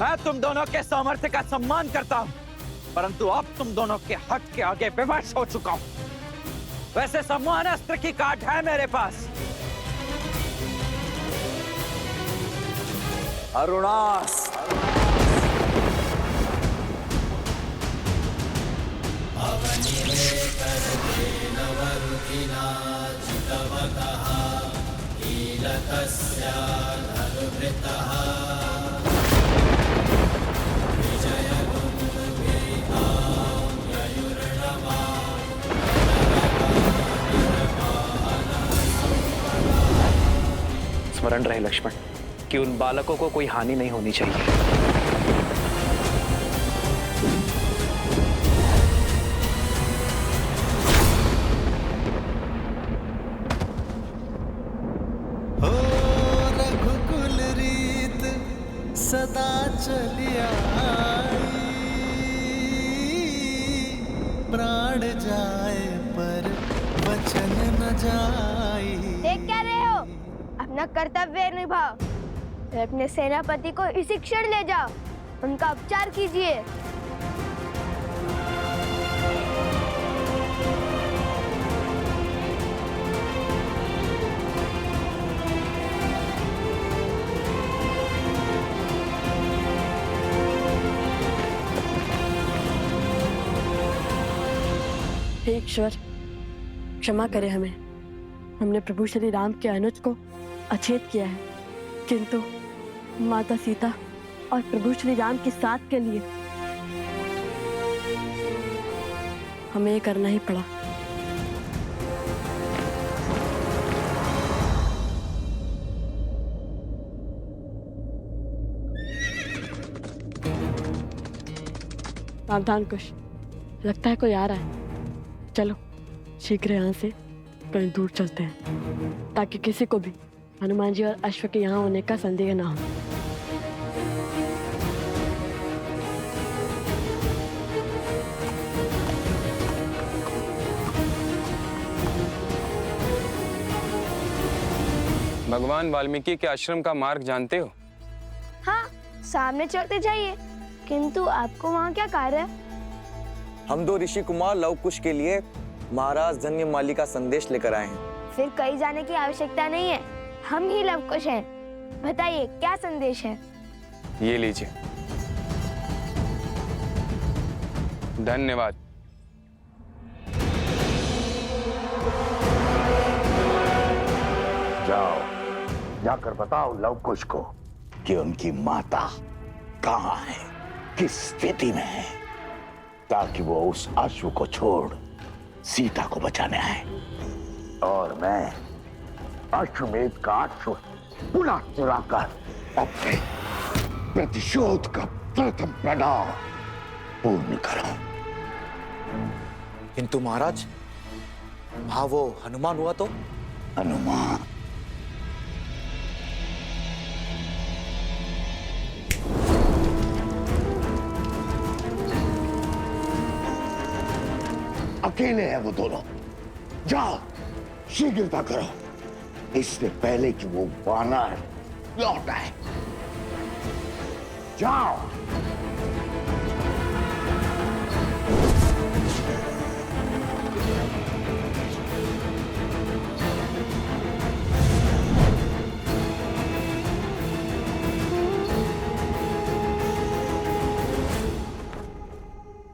मैं तुम दोनों के सामर्थ्य का सम्मान करता हूं, परंतु अब तुम दोनों के हक के आगे विवश हो चुका हूं। वैसे सम्मान अस्त्र की काट है मेरे पास। अरुणास, स्मरण रहे लक्ष्मण कि उन बालकों को कोई हानि नहीं होनी चाहिए। सदा चलिया प्राण जाए पर वचन न जाए। देख क्या रहे हो? अपना कर्तव्य निभाओ। फिर अपने सेनापति को इसी क्षण ले जाओ, उनका उपचार कीजिए। हे ईश्वर, क्षमा करें हमें। हमने प्रभु श्री राम के अनुज को अछेत किया है, किंतु माता सीता और प्रभु श्री राम के साथ के लिए हमें ये करना ही पड़ा। सावधान कुश, लगता है कोई आ रहा है। चलो शीघ्र यहाँ से कहीं दूर चलते हैं, ताकि किसी को भी हनुमान जी और अश्व के यहाँ होने का संदेह ना हो। भगवान वाल्मीकि के आश्रम का मार्ग जानते हो? हाँ, सामने चलते जाइए। किंतु आपको वहाँ क्या कार्य है? हम दो ऋषि कुमार लव कुश के लिए महाराज धन्यमाली का संदेश लेकर आए हैं। फिर कहीं जाने की आवश्यकता नहीं है, हम ही लव कुश हैं। बताइए क्या संदेश है? ये लीजिए। धन्यवाद। जाओ, जाकर बताओ लव कुश को कि उनकी माता कहाँ है, किस स्थिति में है, ताकि वो उस अश्व को छोड़ सीता को बचाने आए। और मैं अश्वमेध का अश्व पुनः चुराकर अपने प्रतिशोध का प्रथम पड़ाव पूर्ण करूं। किंतु महाराज, हाँ वो हनुमान हुआ तो? हनुमान? अकेले हैं वो दोनों। जाओ, शीघ्रता करो, इससे पहले कि वो वानर लौट आए। जाओ।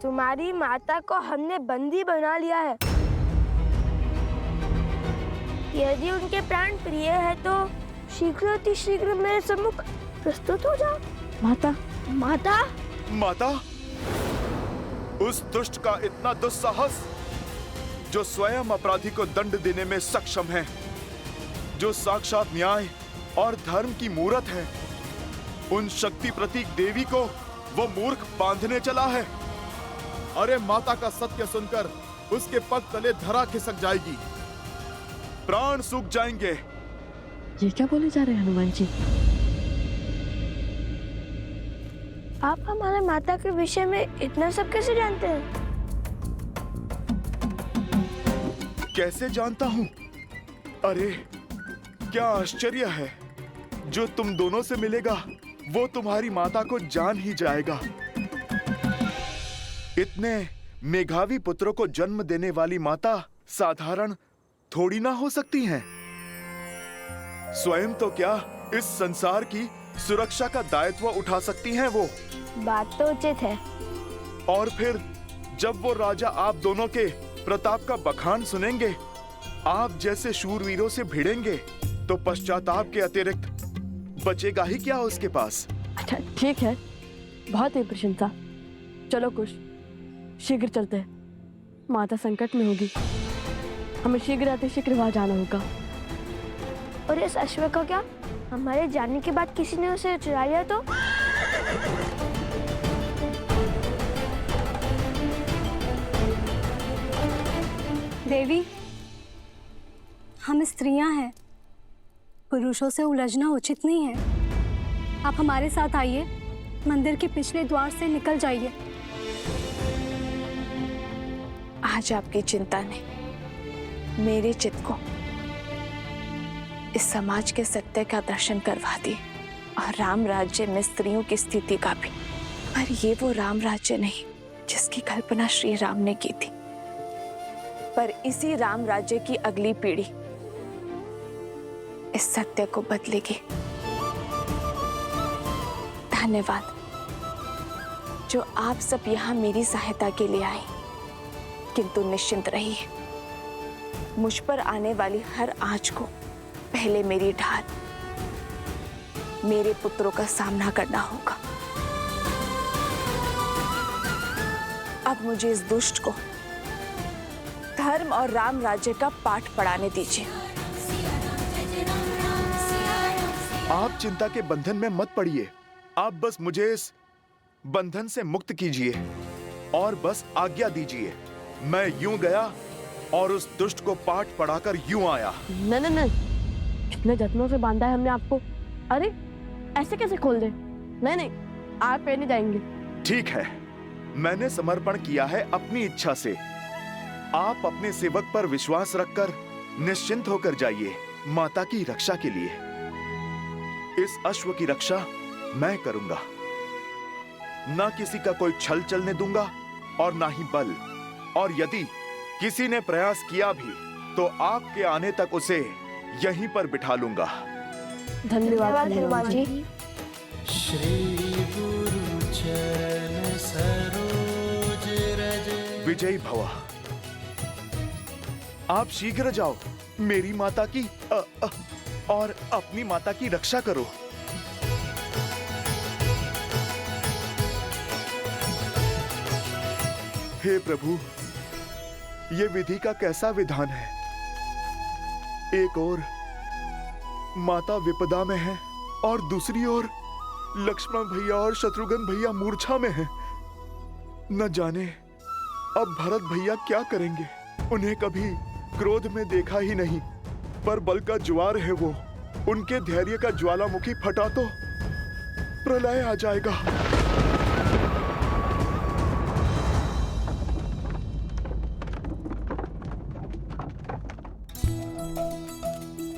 तुम्हारी माता को हमने बंदी बना लिया है। यदि उनके प्राण प्रिय है तो शीघ्र मेरे सम्मुख प्रस्तुत हो जाओ। माता, माता, माता, उस दुष्ट का इतना दुस्साहस, जो स्वयं अपराधी को दंड देने में सक्षम है, जो साक्षात न्याय और धर्म की मूरत है, उन शक्ति प्रतीक देवी को वो मूर्ख बांधने चला है। अरे माता का सत्य सुनकर उसके पग तले धरा खिसक जाएगी, प्राण सूख जाएंगे। ये क्या बोले जा रहे हैं हनुमान जी? आप हमारे माता के विषय में इतना सब कैसे जानते हैं? कैसे जानता हूँ? अरे क्या आश्चर्य है जो तुम दोनों से मिलेगा वो तुम्हारी माता को जान ही जाएगा। इतने मेघावी पुत्रों को जन्म देने वाली माता साधारण थोड़ी ना हो सकती हैं। स्वयं तो क्या इस संसार की सुरक्षा का दायित्व उठा सकती हैं वो। बात तो उचित है। और फिर जब वो राजा आप दोनों के प्रताप का बखान सुनेंगे, आप जैसे शूरवीरों से भिड़ेंगे, तो पश्चाताप के अतिरिक्त बचेगा ही क्या उसके पास। अच्छा ठीक है, बहुत ही प्रशंसा। चलो कुश, शीघ्र चलते हैं। माता संकट में होगी, हमें शीघ्र अतिशीघ्र वहां जाना होगा। और इस अश्व का क्या? हमारे जाने के बाद किसी ने उसे चुरा लिया तो? देवी, हम स्त्रियां हैं, पुरुषों से उलझना उचित नहीं है। आप हमारे साथ आइए, मंदिर के पिछले द्वार से निकल जाइए। आज आपकी चिंता ने मेरे चित्त को इस समाज के सत्य का दर्शन करवा दिए और राम राज्य में स्त्रियों की स्थिति का भी। पर ये वो राम राज्य नहीं जिसकी कल्पना श्री राम ने की थी, पर इसी राम राज्य की अगली पीढ़ी इस सत्य को बदलेगी। धन्यवाद जो आप सब यहाँ मेरी सहायता के लिए आए, किंतु निश्चिंत रहिए, मुझ पर आने वाली हर आंच को पहले मेरी ढाल, मेरे पुत्रों का सामना करना होगा। अब मुझे इस दुष्ट को धर्म और राम राज्य का पाठ पढ़ाने दीजिए। आप चिंता के बंधन में मत पड़िए, आप बस मुझे इस बंधन से मुक्त कीजिए और बस आज्ञा दीजिए। मैं यूं गया और उस दुष्ट को पाठ पढ़ाकर यूं आया। नहीं नहीं नहीं, कितने जत्नों से बांधा है हमने आपको। अरे ऐसे कैसे खोल दे? नहीं नहीं, आप पे नहीं जाएंगे। ठीक है, मैंने समर्पण किया है अपनी इच्छा से। आप अपने सेवक पर विश्वास रखकर निश्चिंत होकर जाइए माता की रक्षा के लिए। इस अश्व की रक्षा मैं करूंगा, ना किसी का कोई छल चलने दूंगा और ना ही बल। और यदि किसी ने प्रयास किया भी तो आपके आने तक उसे यहीं पर बिठा लूंगा। धन्यवाद हनुमान जी। श्री गुरु चरण सरोज रज। विजयी भवा। आप शीघ्र जाओ, मेरी माता की और अपनी माता की रक्षा करो। हे प्रभु, ये विधि का कैसा विधान है। एक ओर माता विपदा में है और दूसरी ओर लक्ष्मण भैया और शत्रुघ्न भैया मूर्छा में हैं। न जाने अब भरत भैया क्या करेंगे। उन्हें कभी क्रोध में देखा ही नहीं, पर बल का ज्वार है वो। उनके धैर्य का ज्वालामुखी फटा तो प्रलय आ जाएगा।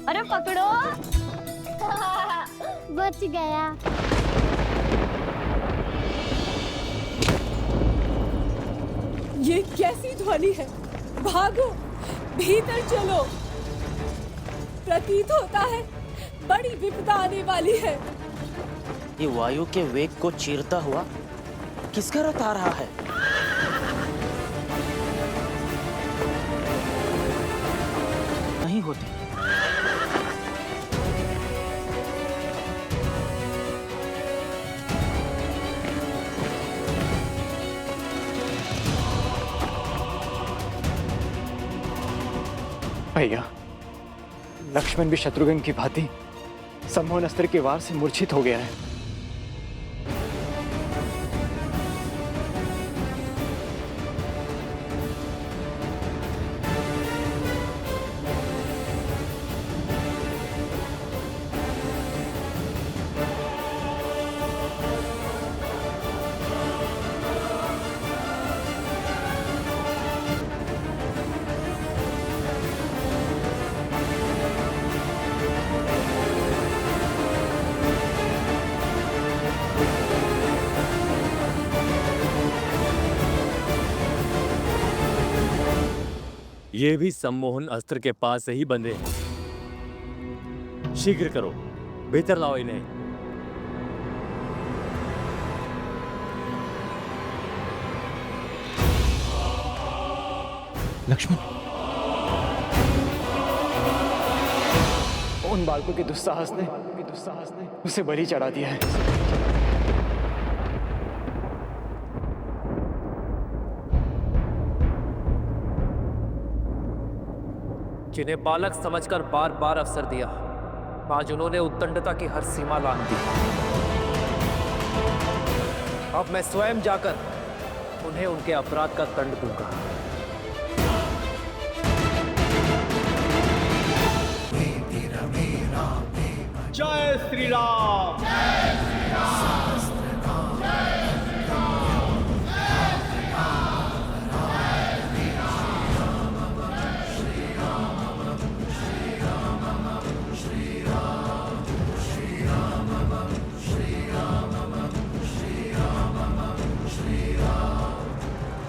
अरे पकड़ो। बच गया। ये कैसी ध्वनि है? भागो, भीतर चलो। प्रतीत होता है बड़ी विपदा आने वाली है। ये वायु के वेग को चीरता हुआ किसका रथ आ रहा है? नहीं होती। भैया, लक्ष्मण भी शत्रुघ्न की भांति सम्मोहन अस्त्र के वार से मूर्छित हो गया है। ये भी सम्मोहन अस्त्र के पास से ही बंधे हैं। शीघ्र करो, भीतर लाओ इन्हें। लक्ष्मण, उन बालकों के दुस्साहस ने उसे बलि चढ़ा दिया है। जिन्हें बालक समझकर बार बार अवसर दिया, आज उन्होंने उद्दंडता की हर सीमा लांघ दी। अब मैं स्वयं जाकर उन्हें उनके अपराध का दंड दूंगा। जय श्री राम।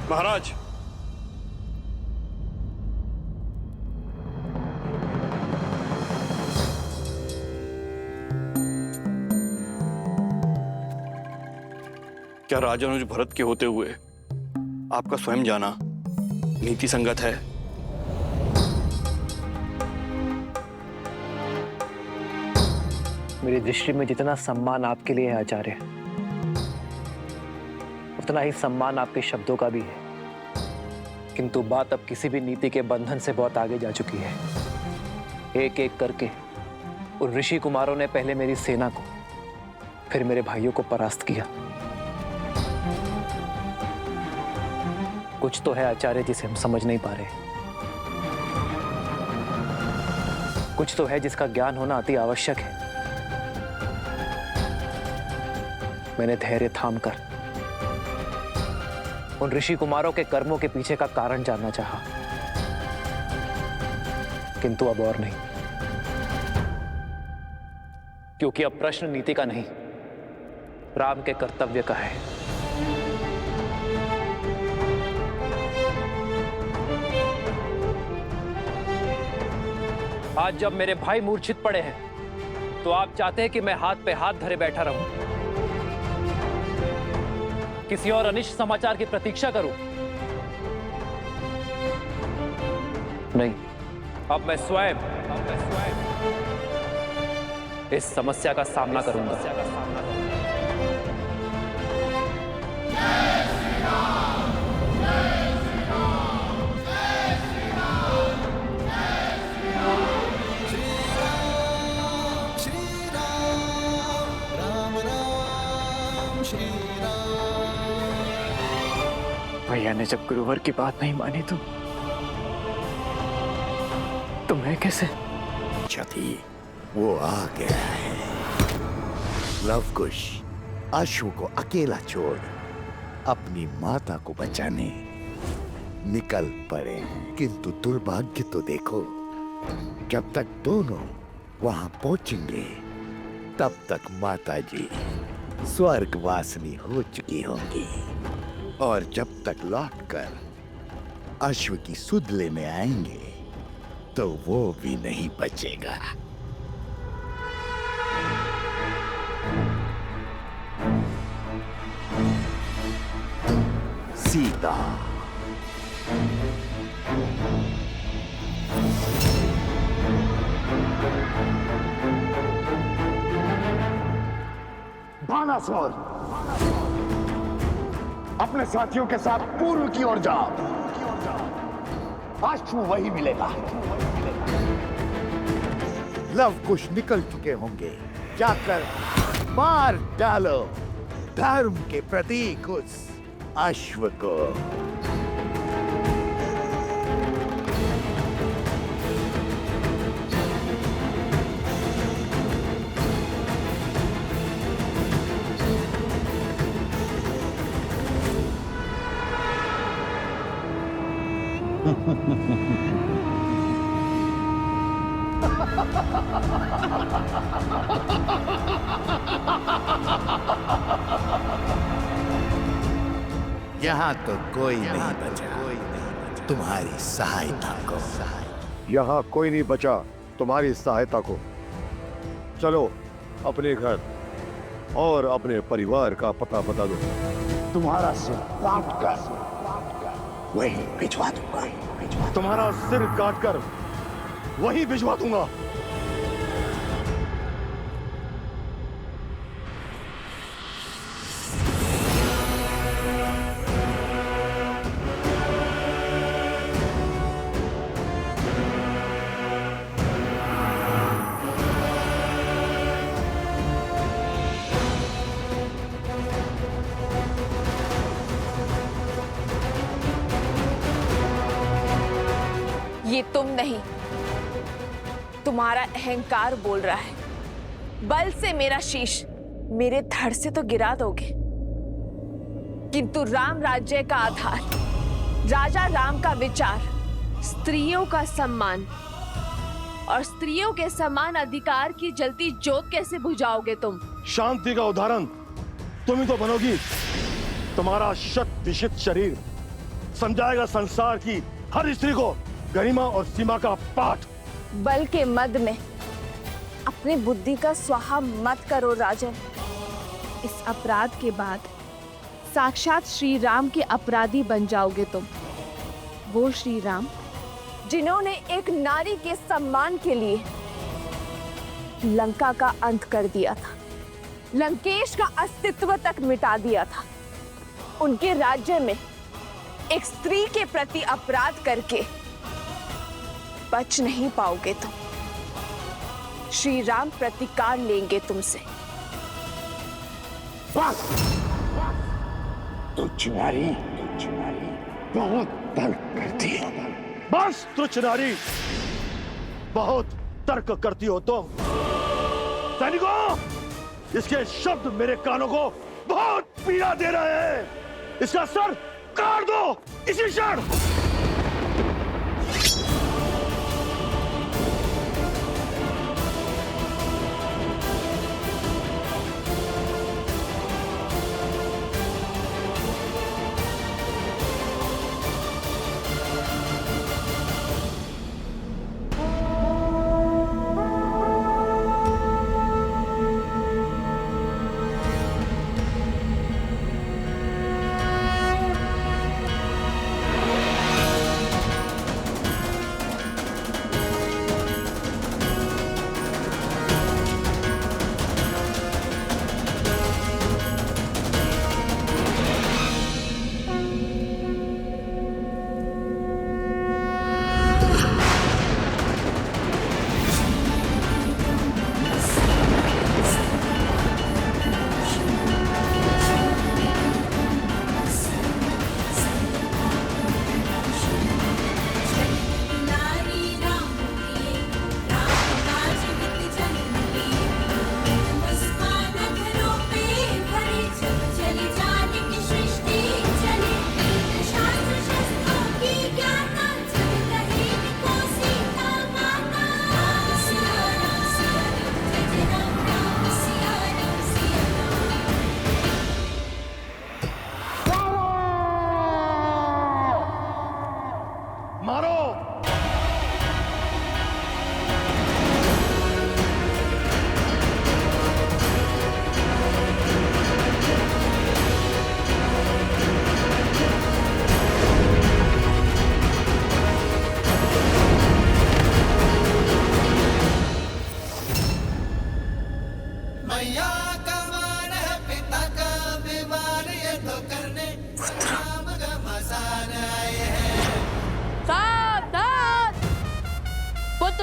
महाराज, क्या राजानुज भरत के होते हुए आपका स्वयं जाना नीति संगत है? मेरी दृष्टि में जितना सम्मान आपके लिए है आचार्य, उतना ही सम्मान आपके शब्दों का भी है। किंतु बात अब किसी भी नीति के बंधन से बहुत आगे जा चुकी है। एक एक करके उन ऋषि कुमारों ने पहले मेरी सेना को, फिर मेरे भाइयों को परास्त किया। कुछ तो है आचार्य जिसे हम समझ नहीं पा रहे। कुछ तो है जिसका ज्ञान होना अति आवश्यक है। मैंने धैर्य थामकर उन ऋषि कुमारों के कर्मों के पीछे का कारण जानना चाहा, किंतु अब और नहीं, क्योंकि अब प्रश्न नीति का नहीं, राम के कर्तव्य का है। आज जब मेरे भाई मूर्छित पड़े हैं, तो आप चाहते हैं कि मैं हाथ पे हाथ धरे बैठा रहूं, किसी और अनिष्ट समाचार की प्रतीक्षा करूं? नहीं, अब मैं स्वयं इस समस्या का सामना करूंगा। भैया ने जब गुरुवर की बात नहीं मानी तो मैं कैसे? छठी, वो आ गया है। लवकुश अश्व को अकेला छोड़ अपनी माता को बचाने निकल पड़े। किंतु दुर्भाग्य तो देखो, जब तक दोनों वहां पहुंचेंगे तब तक माता जी स्वर्गवासिनी हो चुकी होंगी, और जब तक लौटकर अश्व की सुध लेने आएंगे तो वो भी नहीं बचेगा। सीता, बानासुर, अपने साथियों के साथ पूर्व की ओर जाओ। अश्व वही मिलेगा। लवकुश निकल चुके होंगे, जाकर मार डालो धर्म के प्रतीक उस अश्व को। यहाँ तो कोई नहीं बचा। तुम्हारी सहायता को। यहाँ कोई नहीं बचा तुम्हारी सहायता को। चलो अपने घर और अपने परिवार का पता बता दो। तुम्हारा सिर काट कर वही भिजवा दूंगा। तुम्हारा सिर काट कर वही भिजवा दूंगा। ये तुम नहीं, तुम्हारा अहंकार बोल रहा है। बल से मेरा शीश मेरे धड़ से तो गिरा दोगे, किंतु राम राज्य का आधार, राजा राम का विचार, स्त्रियों का सम्मान और स्त्रियों के समान अधिकार की जलती ज्योत कैसे बुझाओगे तुम? शांति का उदाहरण तुम ही तो बनोगी। तुम्हारा शत विशित शरीर समझाएगा संसार की हर स्त्री को गरिमा और सीमा का पाठ। बल के मद में अपनी बुद्धि का स्वाहा मत करो राजन। इस अपराध के बाद साक्षात श्री राम के अपराधी बन जाओगे तुम। वो श्री राम जिन्होंने एक नारी के सम्मान के लिए लंका का अंत कर दिया था, लंकेश का अस्तित्व तक मिटा दिया था। उनके राज्य में एक स्त्री के प्रति अपराध करके बच नहीं पाओगे तुम। श्री राम प्रतिकार लेंगे तुमसे। बस तुच्छ नारी बहुत तर्क करती है। बस तुच्छ नारी बहुत तर्क करती हो तुम। सैनिकों, इसके शब्द मेरे कानों को बहुत पीड़ा दे रहे हैं। इसका सर काट दो इसी क्षण।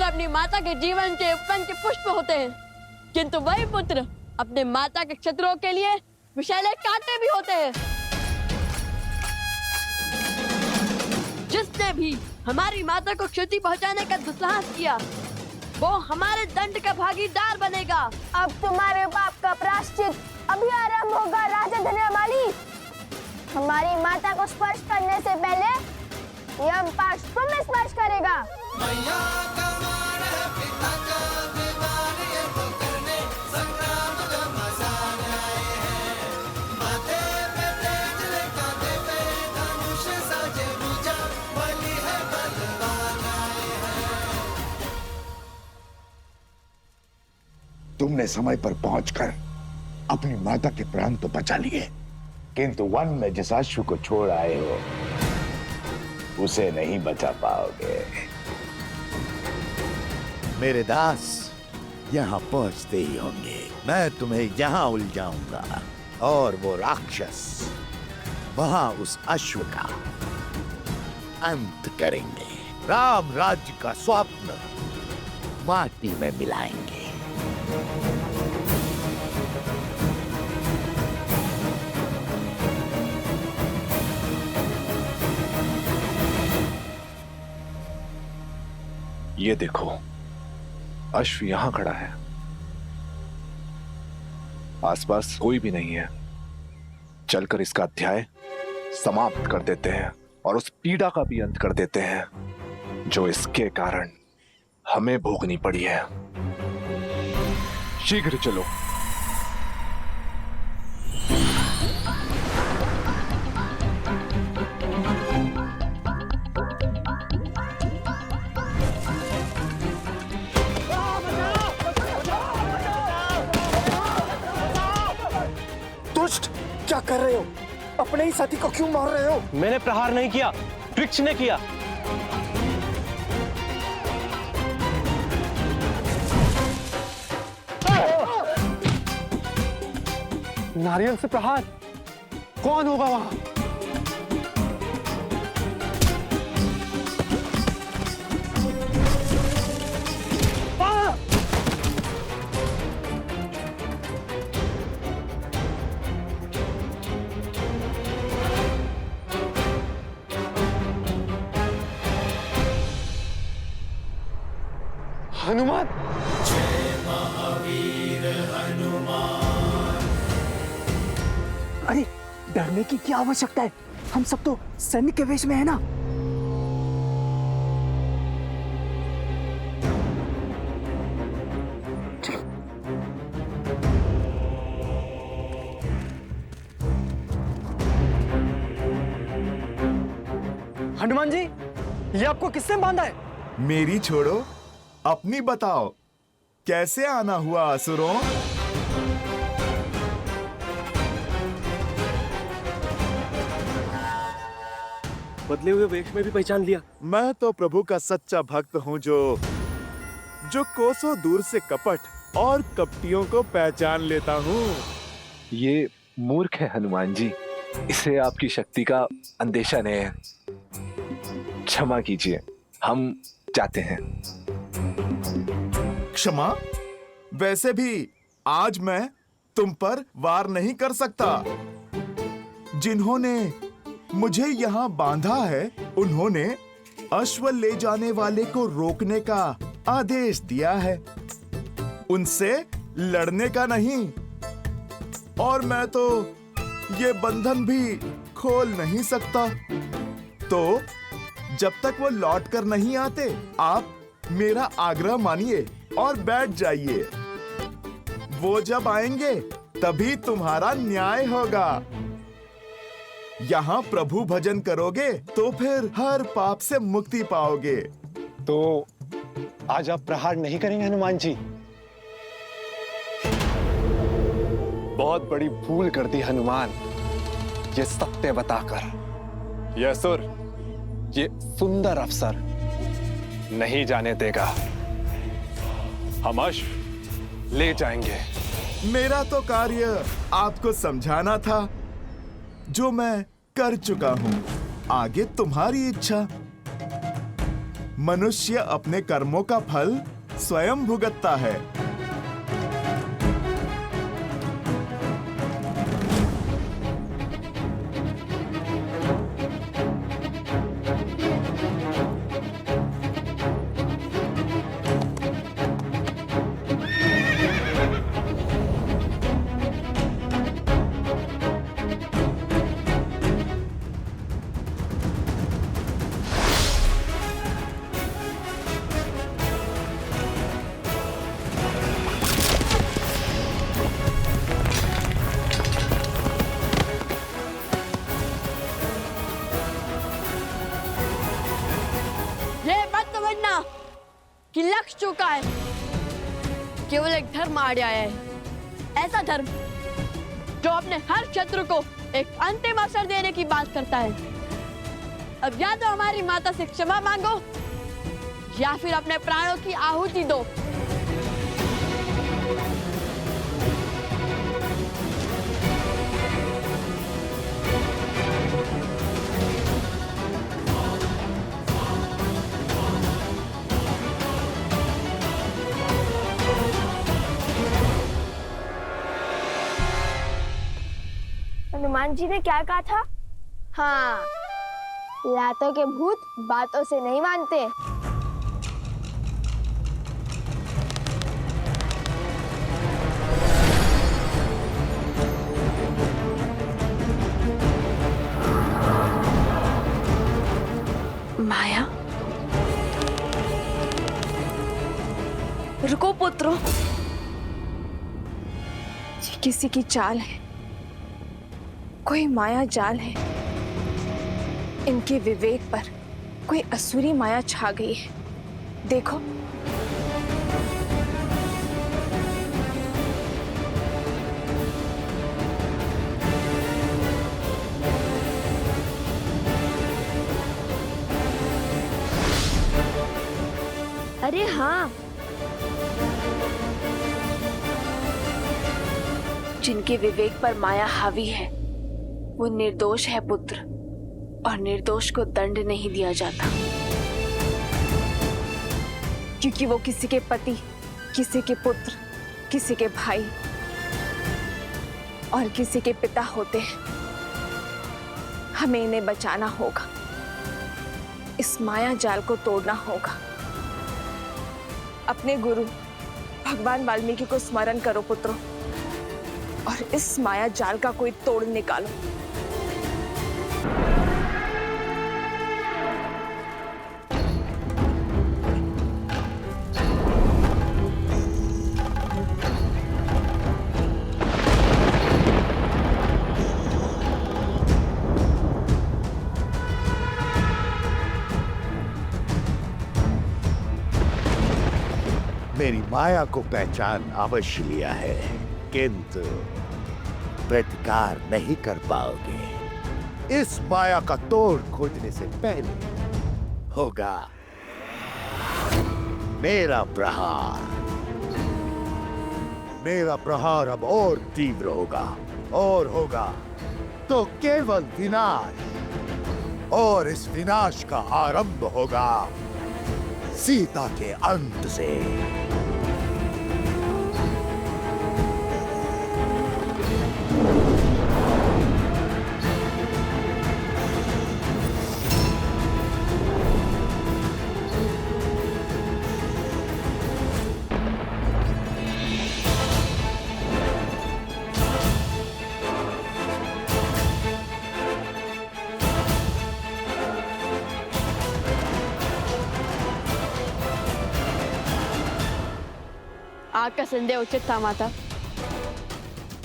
अपनी माता के जीवन के उपवन के पुष्प होते हैं, किंतु वही पुत्र अपने माता के शत्रुओं के लिए विषैले कांटे भी होते हैं। जिसने भी हमारी माता को क्षति पहुंचाने का दुस्साहस किया, वो हमारे दंड का भागीदार बनेगा। अब तुम्हारे पाप का प्रायश्चित अभी आरंभ होगा राजा धन्यमाली। हमारी माता को स्पर्श करने से पहले यम पाश तुम्हें स्पर्श करेगा। बलि तुमने समय पर पहुंचकर अपनी माता के प्राण तो बचा लिए, किंतु वन में जिस अश्व को छोड़ आए हो उसे नहीं बचा पाओगे। मेरे दास यहाँ पहुंचते ही होंगे। मैं तुम्हें यहाँ उलझाऊंगा और वो राक्षस वहां उस अश्व का अंत करेंगे। राम राज्य का स्वप्न माटी में मिलाएंगे। ये देखो, अश्व यहां खड़ा है, आसपास कोई भी नहीं है। चलकर इसका अध्याय समाप्त कर देते हैं और उस पीड़ा का भी अंत कर देते हैं जो इसके कारण हमें भोगनी पड़ी है। शीघ्र चलो। दुष्ट, क्या कर रहे हो? अपने ही साथी को क्यों मार रहे हो? मैंने प्रहार नहीं किया, वृक्ष ने किया। नारियल से प्रहार? कौन होगा वहां? हनुमान! जय महावीर हनुमान। अरे डरने की क्या आवश्यकता है? हम सब तो सैन्य के वेश में है ना। हनुमान जी, ये आपको किसने बांधा है? मेरी छोड़ो, अपनी बताओ, कैसे आना हुआ असुरों? बदले हुए वेश में भी पहचान लिया। मैं तो प्रभु का सच्चा भक्त हूँ जो कोसों दूर से कपट और कपटियों को पहचान लेता हूँ। ये मूर्ख है हनुमान जी, इसे आपकी शक्ति का अंदेशा नहीं है। क्षमा कीजिए, हम जाते हैं। क्षमा? वैसे भी आज मैं तुम पर वार नहीं कर सकता। जिन्होंने मुझे यहाँ बांधा है, उन्होंने अश्व ले जाने वाले को रोकने का आदेश दिया है, उनसे लड़ने का नहीं। और मैं तो ये बंधन भी खोल नहीं सकता। तो जब तक वो लौट कर नहीं आते, आप मेरा आग्रह मानिए और बैठ जाइए। वो जब आएंगे तभी तुम्हारा न्याय होगा। यहाँ प्रभु भजन करोगे तो फिर हर पाप से मुक्ति पाओगे। तो आज आप प्रहार नहीं करेंगे हनुमान जी? बहुत बड़ी भूल कर दी हनुमान, ये सत्य बताकर। यह असुर ये सुंदर अवसर नहीं जाने देगा। हम अश्व ले जाएंगे। मेरा तो कार्य आपको समझाना था, जो मैं कर चुका हूं। आगे तुम्हारी इच्छा। मनुष्य अपने कर्मों का फल स्वयं भुगतता है। कि लक्ष्य चुका है। केवल एक धर्म आड़े आया है, ऐसा धर्म जो अपने हर शत्रु को एक अंतिम अवसर देने की बात करता है। अब या तो हमारी माता से क्षमा मांगो या फिर अपने प्राणों की आहुति दो। हनुमान जी ने क्या कहा था? हाँ, लातों के भूत बातों से नहीं मानते। माया, रुको पुत्रों, ये किसी की चाल है, कोई माया जाल है। इनके विवेक पर कोई असुरी माया छा गई है। देखो, अरे हाँ, जिनके विवेक पर माया हावी है वो निर्दोष है पुत्र, और निर्दोष को दंड नहीं दिया जाता, क्योंकि वो किसी के पति, किसी के पुत्र, किसी के भाई और किसी के पिता होते हैं। हमें इन्हें बचाना होगा, इस माया जाल को तोड़ना होगा। अपने गुरु भगवान वाल्मीकि को स्मरण करो पुत्रों, और इस माया जाल का कोई तोड़ निकालो। मेरी माया को पहचान अवश्य लिया है, किंतु प्रतिकार नहीं कर पाओगे। इस माया का तोड़ खोजने से पहले होगा मेरा प्रहार। मेरा प्रहार अब और तीव्र होगा, और होगा तो केवल विनाश, और इस विनाश का आरंभ होगा सीता के अंत से। आग का संदेह उचित था माता,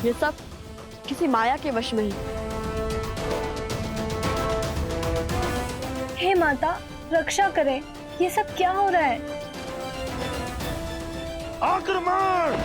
ये सब किसी माया के वश में है। हे माता, रक्षा करें, ये सब क्या हो रहा है? आक्रमण!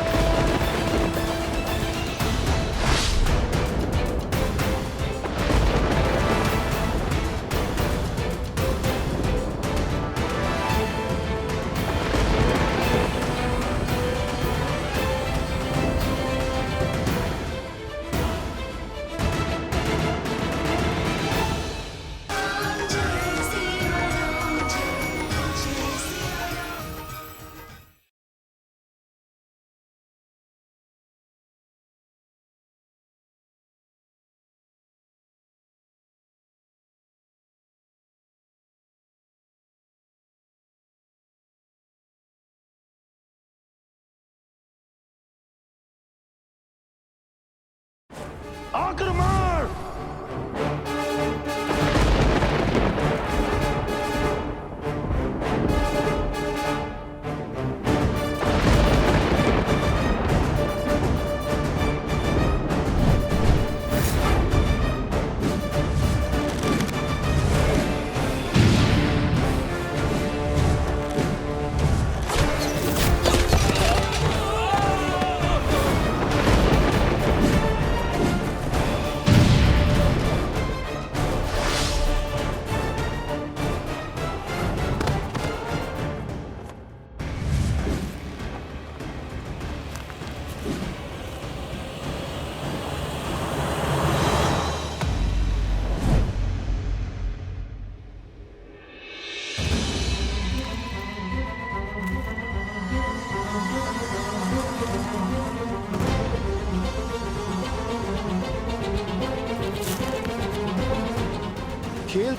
आक्रमण!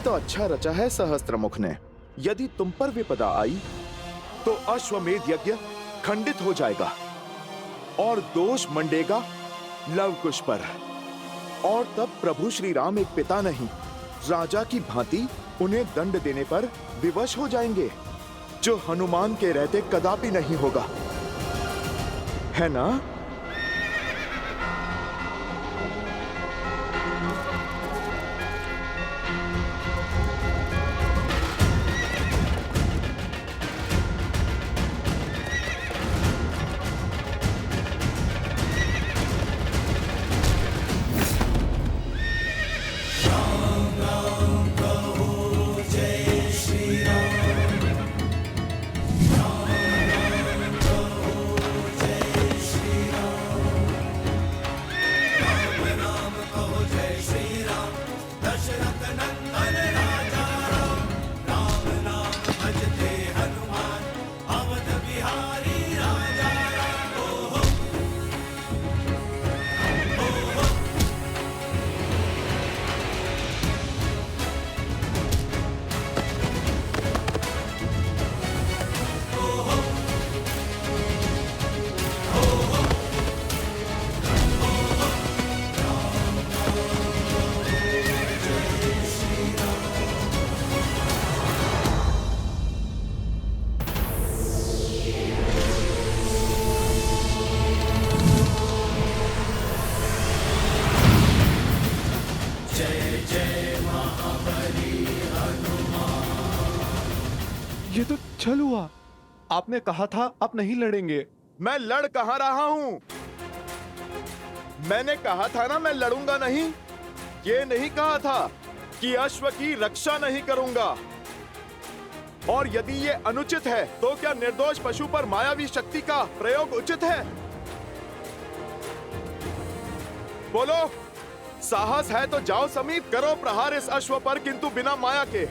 तो अच्छा रचा है सहस्त्रमुख ने। यदि तुम पर विपदा आई तो अश्वमेध यज्ञ खंडित हो जाएगा और दोष मंडेगा लवकुश पर। और तब प्रभु श्री राम एक पिता नहीं, राजा की भांति उन्हें दंड देने पर विवश हो जाएंगे, जो हनुमान के रहते कदापि नहीं होगा, है ना? ये तो छल हुआ। आपने कहा था आप नहीं लड़ेंगे। मैं लड़ कहाँ रहा हूँ? मैंने कहा था ना मैं लड़ूंगा नहीं। ये नहीं कहा था कि अश्व की रक्षा नहीं करूंगा। और यदि ये अनुचित है तो क्या निर्दोष पशु पर मायावी शक्ति का प्रयोग उचित है? बोलो, साहस है तो जाओ समीप, करो प्रहार इस अश्व पर, किंतु बिना माया के।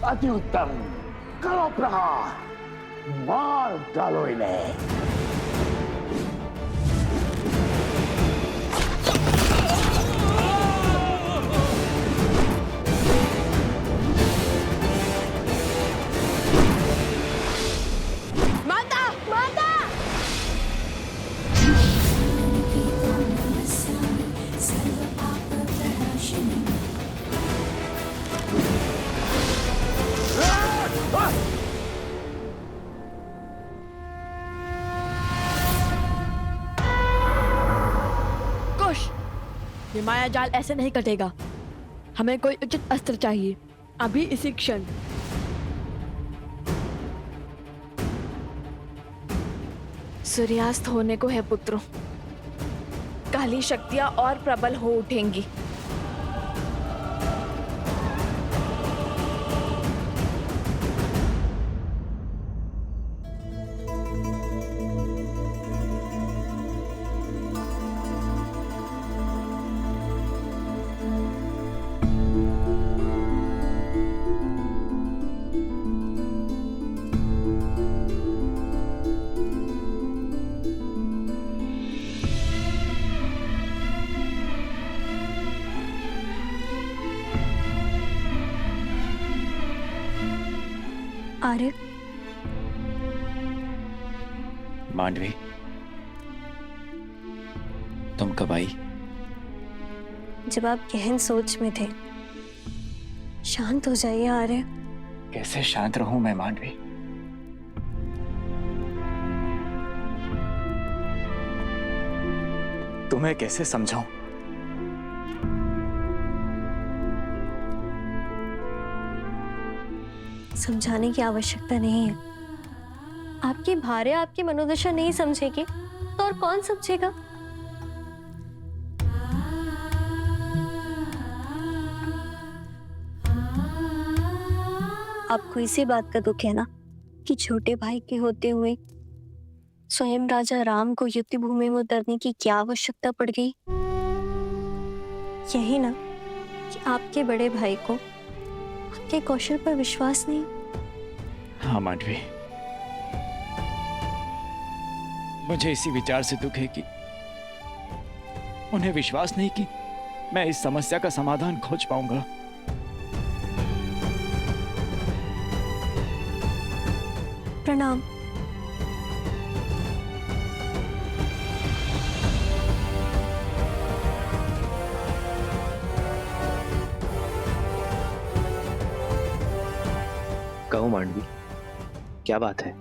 अति उत्तम, करो प्रहार, मार डालो इन्हें। माता, माता! ये माया जाल ऐसे नहीं कटेगा। हमें कोई उचित अस्त्र चाहिए, अभी इसी क्षण। सूर्यास्त होने को है पुत्रों, काली शक्तियां और प्रबल हो उठेंगी। आर्य, मांडवी, तुम कब आई? जब आप गहन सोच में थे। शांत हो जाइए आर्य। कैसे शांत रहूं मैं मांडवी? तुम्हें कैसे समझाऊं? समझाने की आवश्यकता नहीं है। आपकी भार्या आपकी मनोदशा नहीं समझेगी तो और कौन समझेगा? आपको इसी बात का दुख है ना कि छोटे भाई के होते हुए स्वयं राजा राम को युद्ध भूमि में उतरने की क्या आवश्यकता पड़ गई? यही ना कि आपके बड़े भाई को आपके कौशल पर विश्वास नहीं। हाँ मांडवी, मुझे इसी विचार से दुख है कि उन्हें विश्वास नहीं कि मैं इस समस्या का समाधान खोज पाऊंगा। प्रणाम। कहो मांडवी, क्या बात है?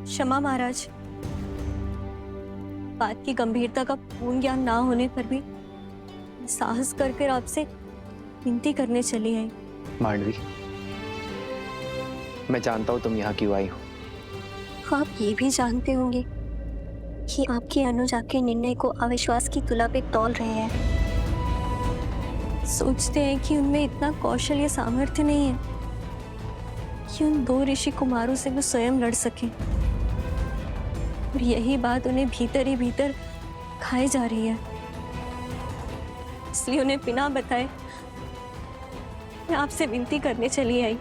क्षमा महाराज, बात की गंभीरता का पूर्ण ज्ञान ना होने पर भी साहस कर आपसे विनती करने चली आई। मांडवी, मैं जानता हूं तुम यहाँ क्यों आई हो। आप ये भी जानते होंगे कि आपके अनुज आपके निर्णय को अविश्वास की तुला पे तौल रहे हैं। सोचते हैं कि उनमें इतना कौशल या सामर्थ्य नहीं है कि उन 2 ऋषि कुमारों से वो स्वयं लड़ सके, और यही बात उन्हें भीतर ही भीतर खाई जा रही है। इसलिए उन्हें बिना बताए मैं आपसे विनती करने चली आई।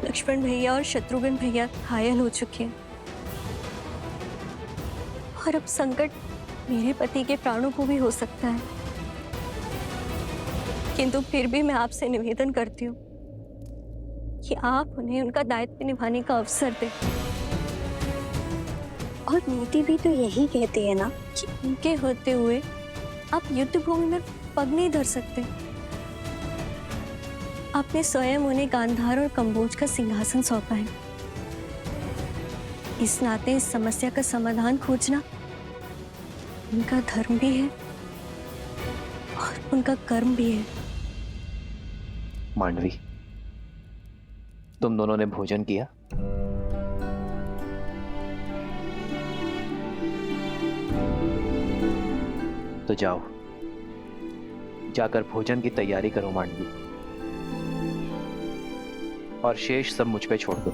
लक्ष्मण भैया और शत्रुघ्न भैया घायल हो चुके हैं, और अब संकट मेरे पति के प्राणों को भी हो सकता है। किंतु फिर भी मैं आपसे निवेदन करती हूँ कि आप उन्हें उनका दायित्व निभाने का अवसर दें। और नीति भी तो यही कहती है ना कि उनके होते हुए आप युद्ध भूमि में पग नहीं धर सकते। आपने स्वयं उन्हें गांधार और कंबोज का सिंहासन सौंपा है। इस नाते इस समस्या का समाधान खोजना उनका धर्म भी है और उनका कर्म भी है। मांडवी, तुम दोनों ने भोजन किया? तो जाओ, जाकर भोजन की तैयारी करो मांडवी, और शेष सब मुझ पे छोड़ दो।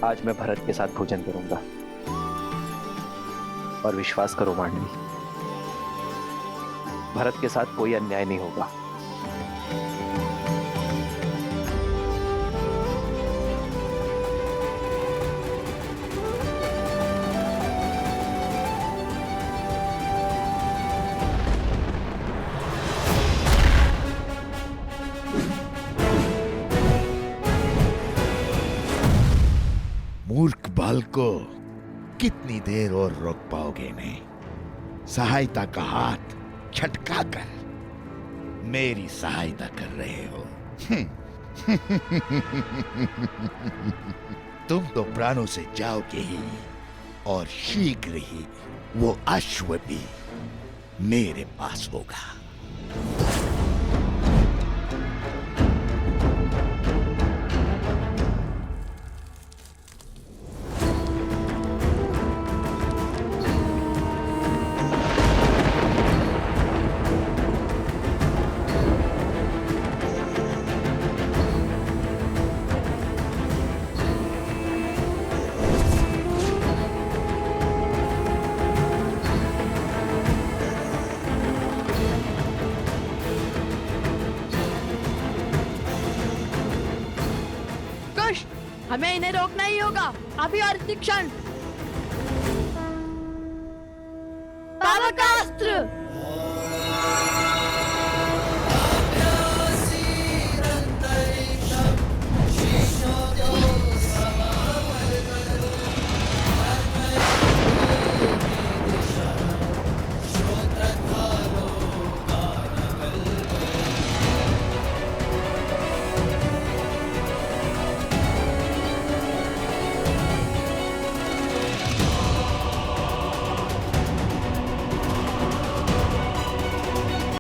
आज मैं भरत के साथ भोजन करूंगा, और विश्वास करो मांडवी, भरत के साथ कोई अन्याय नहीं होगा। मूर्ख बालको, कितनी देर और रोक पाओगे इन्हें? सहायता का हाथ छटका कर मेरी सहायता कर रहे हो। तुम तो प्राणों से जाओगे ही, और शीघ्र ही वो अश्व भी मेरे पास होगा। हमें इन्हें रोकना ही होगा, अभी और इसी क्षण। बाबा का अस्त्र!